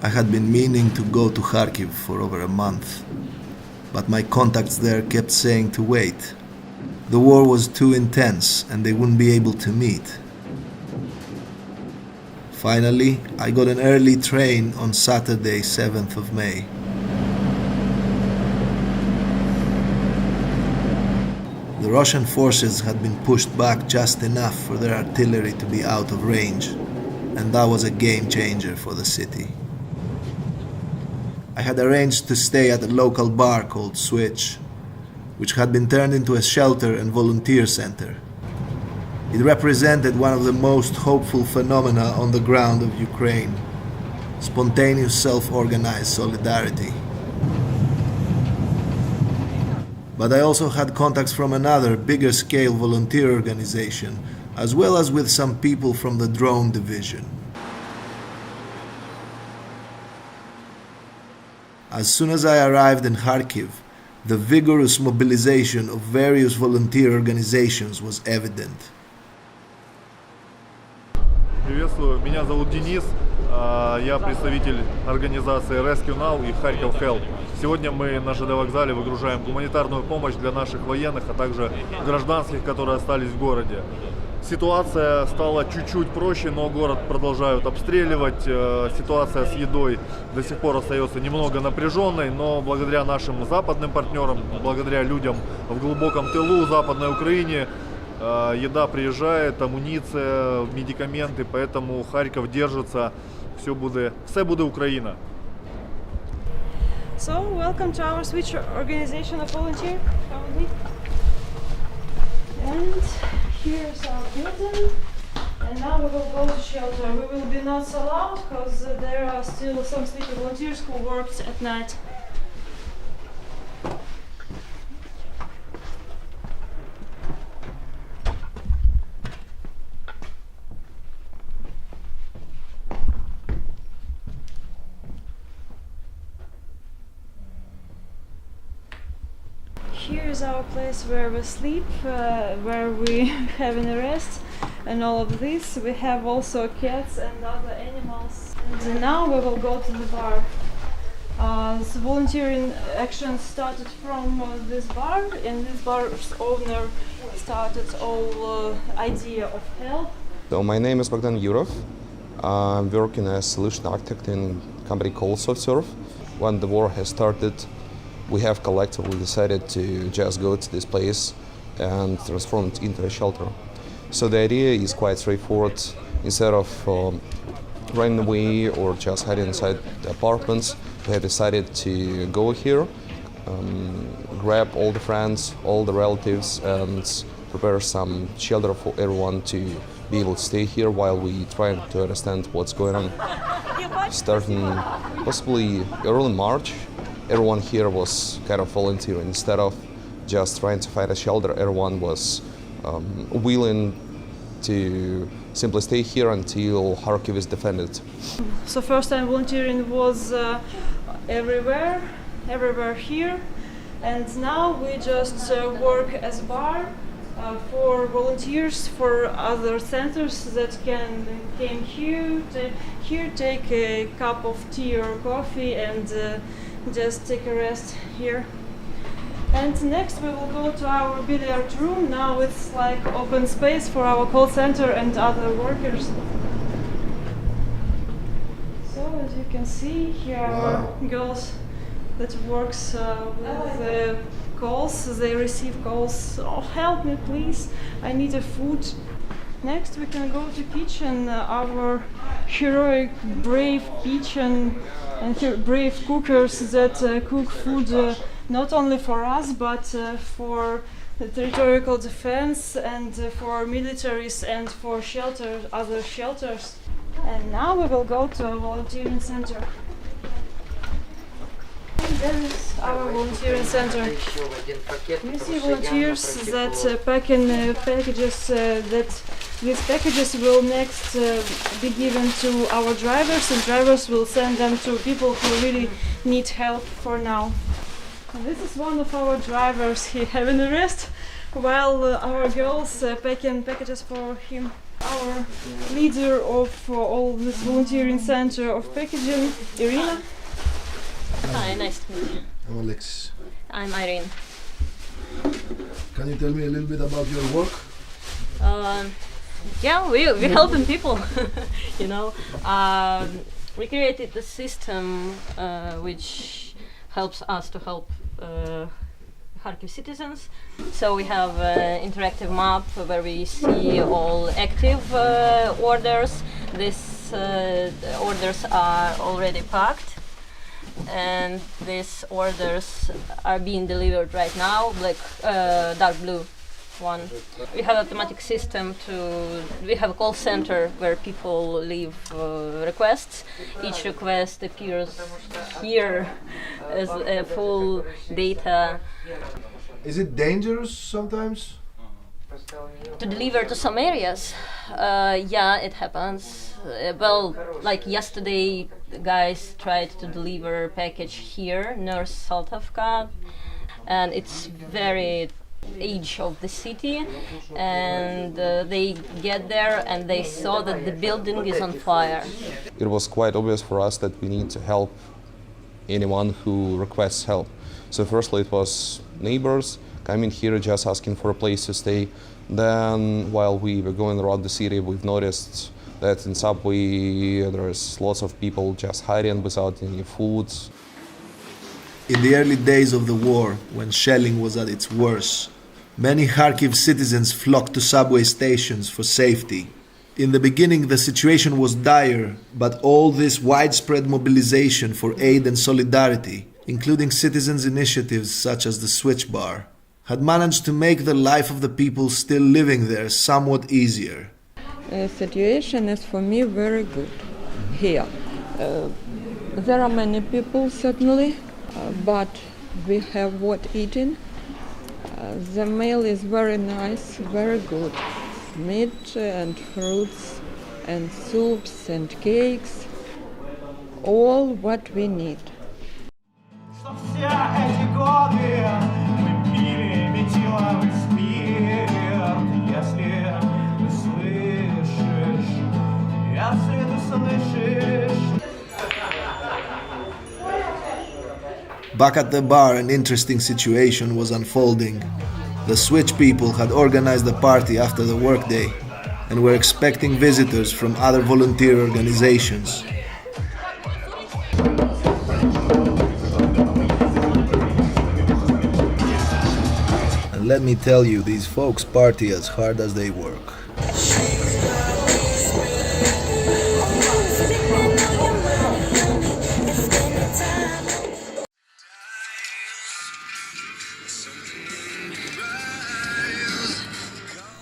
I had been meaning to go to Kharkiv for over a month, but my contacts there kept saying to wait. The war was too intense and they wouldn't be able to meet. Finally, I got an early train on Saturday, 7th of May. The Russian forces had been pushed back just enough for their artillery to be out of range, and that was a game changer for the city. I had arranged to stay at a local bar called Switch, which had been turned into a shelter and volunteer center. It represented one of the most hopeful phenomena on the ground of Ukraine: spontaneous self-organized solidarity. But I also had contacts from another, bigger scale volunteer organization, as well as with some people from the drone division. As soon as I arrived in Kharkiv, the vigorous mobilization of various volunteer organizations was evident. Приветствую, меня зовут Денис, я представитель организации Rescue Now и Kharkiv Help. Сегодня мы на ЖД-вокзале выгружаем гуманитарную помощь для наших военных, а также гражданских, которые остались в городе. Ситуация стала чуть-чуть проще, но город продолжают обстреливать. Ситуация с едой до сих пор остается немного напряженной, но благодаря нашим западным партнерам, благодаря людям в глубоком тылу Западной Украине, еда приезжает, амуниция, медикаменты, поэтому Харьков держится. Все буде Україна. So, welcome to our Switch organization of volunteer. And here's our building. And now we will go to shelter. We will be not so loud because there are still some sleepy volunteers who worked at night. Here is our place where we sleep, where we have a rest, and all of this. We have also cats and other animals. And now we will go to the bar. The volunteering action started from this bar, and this bar's owner started all idea of help. So my name is Bogdan Yurov. I'm working as solution architect in a company called SoftServe. When the war has started, we have collectively decided to just go to this place and transform it into a shelter. So the idea is quite straightforward. Instead of running away or just hiding inside the apartments, we have decided to go here, grab all the friends, all the relatives, and prepare some shelter for everyone to be able to stay here while we try to understand what's going on. Starting possibly early March, everyone here was kind of volunteering. Instead of just trying to find a shelter, everyone was willing to simply stay here until Kharkiv is defended. So first time volunteering was everywhere here, and now we just work as a bar for volunteers for other centers that came here, take a cup of tea or coffee and just take a rest here. And next we will go to our billiard room. Now it's like open space for our call center and other workers. So as you can see, here are girls that works with calls. They receive calls. Oh, help me please, I need a food. Next we can go to kitchen, our heroic, brave kitchen and brave cookers that cook food not only for us but for the territorial defense and for militaries and for other shelters. And now we will go to a volunteering center. That is our volunteering center. You see volunteers that pack in packages that these packages will next be given to our drivers, and drivers will send them to people who really need help for now. And this is one of our drivers. He having a rest while our girls packing packages for him. Our leader of all this volunteering center of packaging, Irina. Hi, nice to meet you. I'm Alexis. I'm Irene. Can you tell me a little bit about your work? Yeah, we're helping people, you know. We created the system which helps us to help Kharkiv citizens. So we have an interactive map where we see all active orders. These orders are already packed, and these orders are being delivered right now, dark blue one. We have automatic system we have a call center where people leave requests. Each request appears here as a full data. Is it dangerous sometimes? To deliver to some areas, yeah, it happens. Well, like yesterday, the guys tried to deliver a package here, near Saltovka, and it's very edge of the city, and they get there and they saw that the building is on fire. It was quite obvious for us that we need to help anyone who requests help. So firstly it was neighbors coming here just asking for a place to stay. Then while we were going around the city, we've noticed that in subway there's lots of people just hiding without any food. In the early days of the war, when shelling was at its worst, many Kharkiv citizens flocked to subway stations for safety. In the beginning, the situation was dire, but all this widespread mobilization for aid and solidarity, including citizens' initiatives such as the Switch Bar, had managed to make the life of the people still living there somewhat easier. The situation is for me very good here. There are many people certainly, but we have what eating. The meal is very nice, very good. Meat and fruits and soups and cakes, all what we need. Back at the bar, an interesting situation was unfolding. The Switch people had organized a party after the workday and were expecting visitors from other volunteer organizations. And let me tell you, these folks party as hard as they work.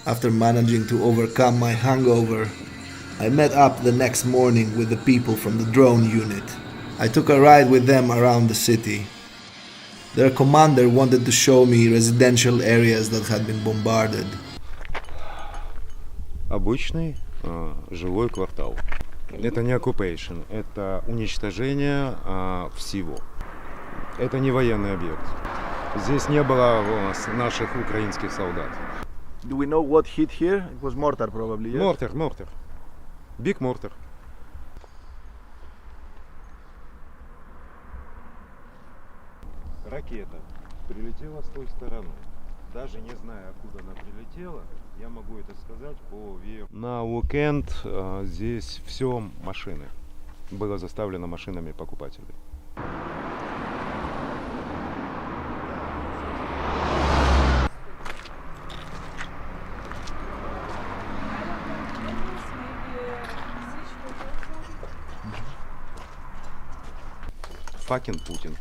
After managing to overcome my hangover, I met up the next morning with the people from the drone unit. I took a ride with them around the city. Their commander wanted to show me residential areas that had been bombarded. Обычный жилой квартал. Это не occupation, это уничтожение всего. Это не военный объект. Здесь не было наших украинских солдат. Do we know what hit here? It was mortar probably, yes? Mortar. Big mortar. Ракета прилетела с той стороны. Даже не зная, откуда она прилетела, я могу это сказать по веру. На уикенд здесь все машины. Было заставлено машинами покупателей. Fucking Putin.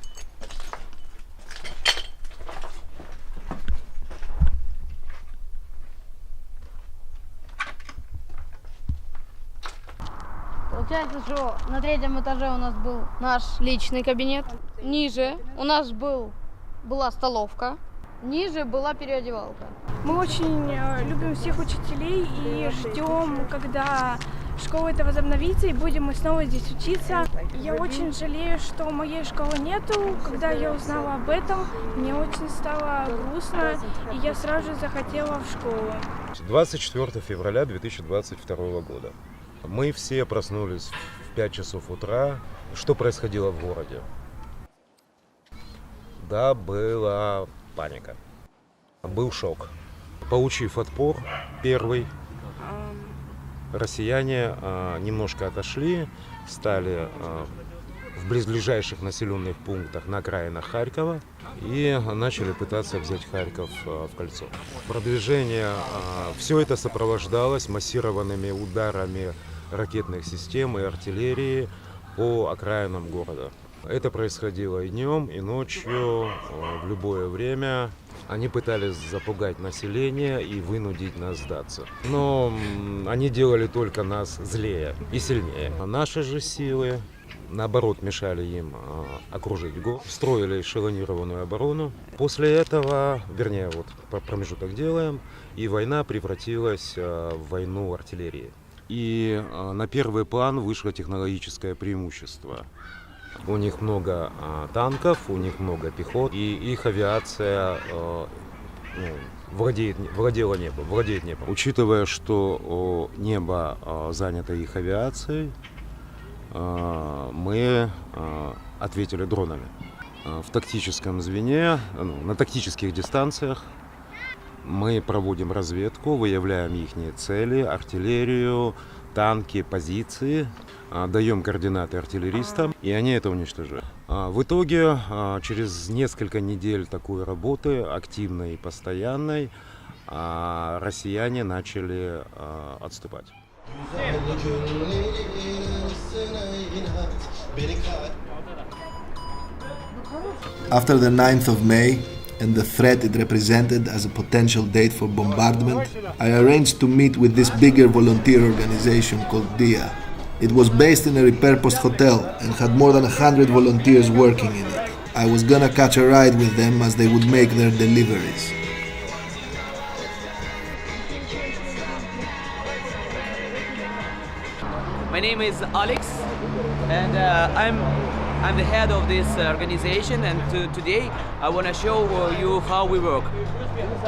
Получается, что на третьем этаже у нас был наш личный кабинет. Ниже у нас была столовка. Ниже была переодевалка. Мы очень любим всех учителей и ждем, когда школа это возобновится, и будем мы снова здесь учиться. Я очень жалею, что моей школы нету. Когда я узнала об этом, мне очень стало грустно, и я сразу же захотела в школу. 24 февраля 2022 года. Мы все проснулись в 5 часов утра. Что происходило в городе? Да, была паника. Был шок. Получив отпор первый, россияне немножко отошли, стали в близлежащих населенных пунктах на окраинах Харькова и начали пытаться взять Харьков в кольцо. Продвижение, все это сопровождалось массированными ударами ракетных систем и артиллерии по окраинам города. Это происходило и днем, и ночью, в любое время. Они пытались запугать население и вынудить нас сдаться. Но они делали только нас злее и сильнее. А наши же силы, наоборот, мешали им окружить город, строили эшелонированную оборону. После этого, вернее, вот промежуток делаем, и война превратилась в войну артиллерии. И на первый план вышло технологическое преимущество. У них много танков, у них много пехот, и их авиация владеет небом. Учитывая, что небо занято их авиацией, мы ответили дронами. В тактическом звене, на тактических дистанциях мы проводим разведку, выявляем их цели, артиллерию, танки, позиции, даем координаты артиллеристам, и они это уничтожают. В итоге, через несколько недель такой работы, активной и постоянной, россияне начали отступать. After the 9th of May and the threat it represented as a potential date for bombardment, I arranged to meet with this bigger volunteer organization called DIA. It was based in a repurposed hotel and had more than 100 volunteers working in it. I was gonna catch a ride with them as they would make their deliveries. My name is Alex, and I'm the head of this organization, and today I want to show you how we work. This is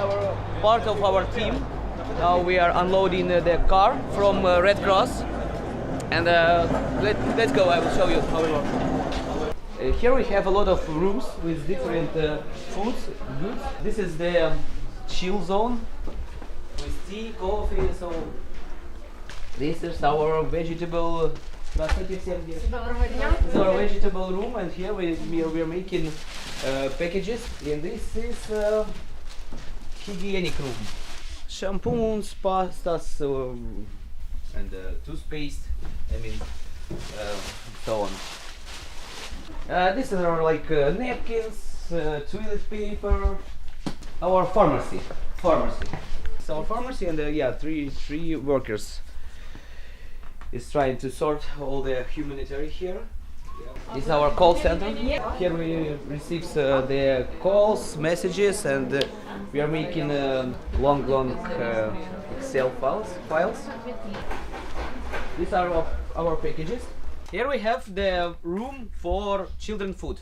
part of our team. Now we are unloading the car from Red Cross, and let's go. I will show you how we work. Here we have a lot of rooms with different foods, goods. This is the chill zone with tea, coffee, so this is our vegetable. This is our vegetable room, and here we are making packages, and this is hygienic room. Shampoos, pastas, and toothpaste, so on. This is our napkins, toilet paper, our pharmacy. It's our pharmacy, and three workers is trying to sort all the humanitarian here. This is our call center. Here we receive the calls, messages, and we are making long Excel files. These are our packages. Here we have the room for children food.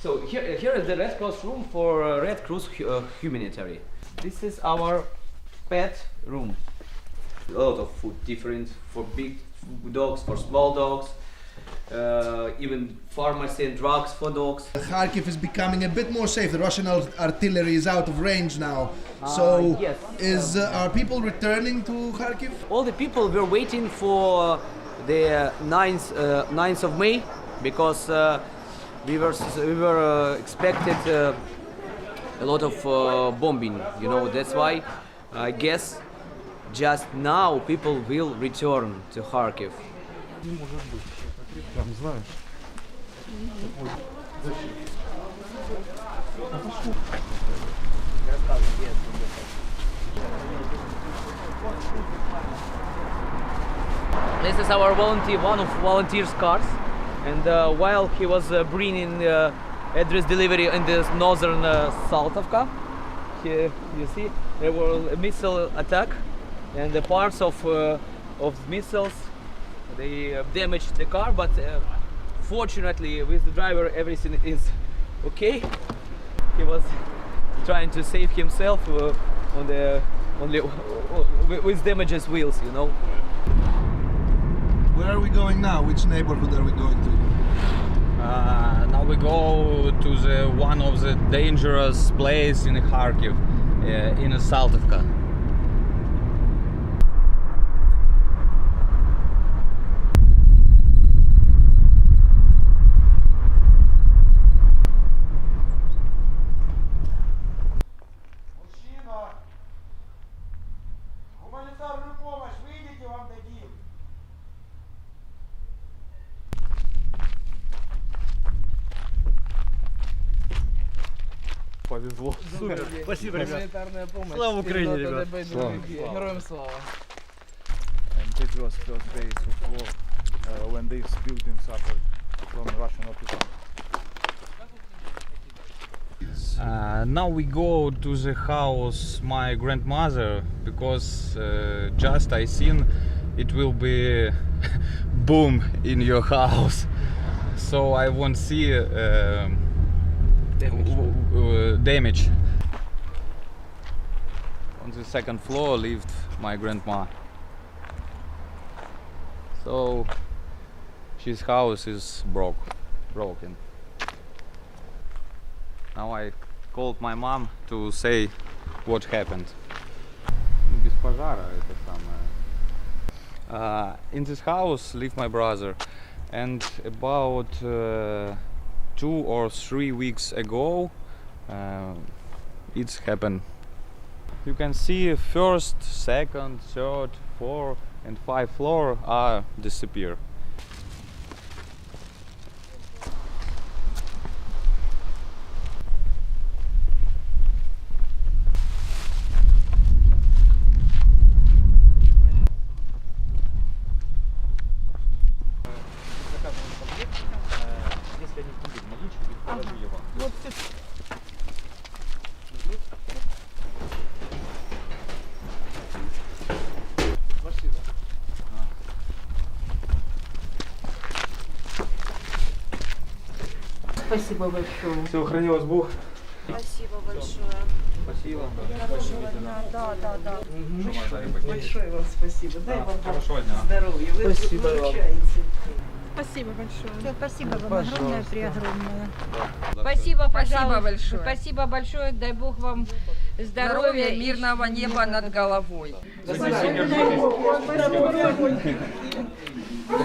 So here is the Red Cross room for Red Cross humanitarian. This is our pet room. A lot of food, different for big dogs, for small dogs, even pharmacy and drugs for dogs. Kharkiv is becoming a bit more safe. The Russian artillery is out of range now. So yes. Are people returning to Kharkiv? All the people were waiting for the 9th of May because we were expected a lot of bombing. That's why I guess just now people will return to Kharkiv. This is our one of volunteers' cars, and while he was bringing address delivery in the northern Saltovka, you see there was a missile attack, and the parts of of missiles. They damaged the car, but fortunately with the driver everything is okay. He was trying to save himself with damages wheels, you know. Where are we going now? Which neighborhood are we going to? Now we go to one of the dangerous place in Kharkiv, in Saltivka. Повезло. Супер. Спасибо, ребят. Гуманитарная помощь. Слава Украине, ребят. Героям слава. And it was first days of war when these buildings suffered from Russian occupation. Now we go to the house my grandmother because just I seen it will be boom in your house, so I won't see damage. On the second floor lived my grandma, so his house is broken. Now I called my mom to say what happened. Без пожара это самое. In this house lived my brother, and about 2 or 3 weeks ago it's happened. You can see first, second, third, 4 and 5 floor are disappear. Спасибо большое. Все, храни вас Бог. Спасибо большое. Спасибо. Хорошего дня. Да. Большое вам спасибо. Дай вам Хорошего дня. здоровья. Вы выручаете. Спасибо большое. Спасибо вам огромное, преогромное. Спасибо, Спасибо большое. Спасибо большое. Дай Бог вам здоровья, мирного неба над головой.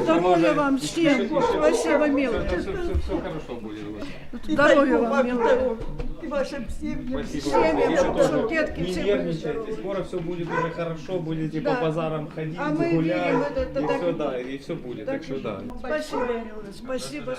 Здоровья вам всем. Спасибо, милый. Все хорошо будет. Здоровья вам, милый. И вашим Спасибо. семьям, чтобы детки Не все были нервничайте, здоровы. скоро все будет уже хорошо, будете Да. по базарам ходить, А мы гулять, верим в это, и так- все, да, и все будет, так что да. Спасибо, милый. Спасибо.